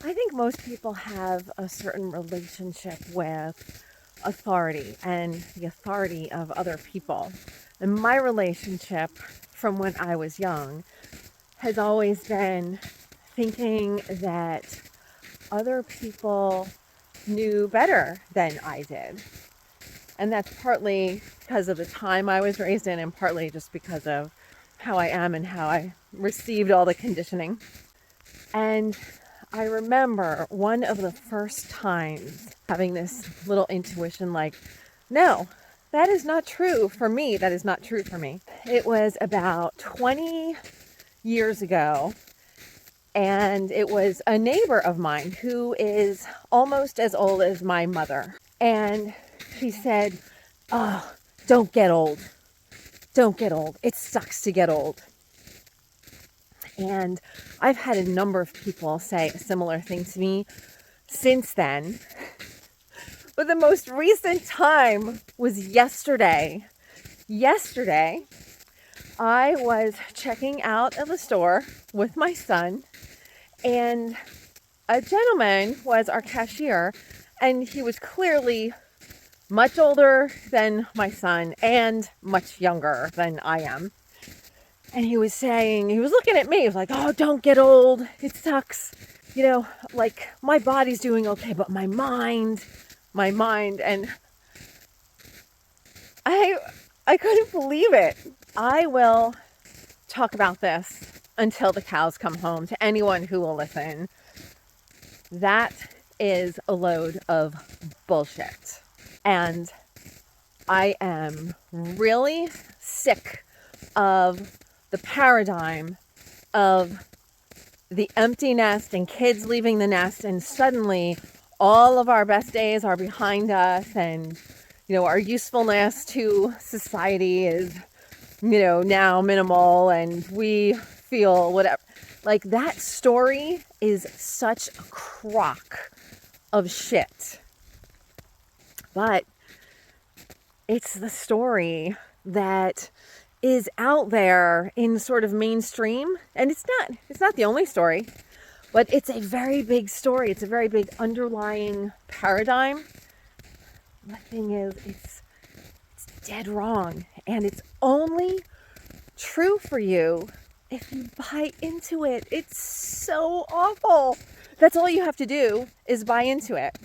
I think most people have a certain relationship with authority and the authority of other people. And my relationship from when I was young has always been thinking that other people knew better than I did. And that's partly because of the time I was raised in, and partly just because of how I am and how I received all the conditioning. And I remember one of the first times having this little intuition like, no, that is not true for me. That is not true for me. It was about 20 years ago, and it was a neighbor of mine who is almost as old as my mother. And she said, oh, don't get old. Don't get old. It sucks to get old. And I've had a number of people say a similar thing to me since then. But the most recent time was yesterday. Yesterday, I was checking out of the store with my son, and a gentleman was our cashier, and he was clearly much older than my son and much younger than I am. And he was looking at me, he was like, oh, don't get old. It sucks. You know, like my body's doing okay, but my mind, and I couldn't believe it. I will talk about this until the cows come home to anyone who will listen. That is a load of bullshit. And I am really sick of the paradigm of the empty nest and kids leaving the nest, and suddenly all of our best days are behind us, and our usefulness to society is now minimal, and we feel whatever. Like, that story is such a crock of shit. But it's the story that is out there in sort of mainstream, and it's not the only story, but it's a very big story. It's a very big underlying paradigm. The thing is, it's dead wrong, and it's only true for you if you buy into it. It's so awful. That's all you have to do, is buy into it.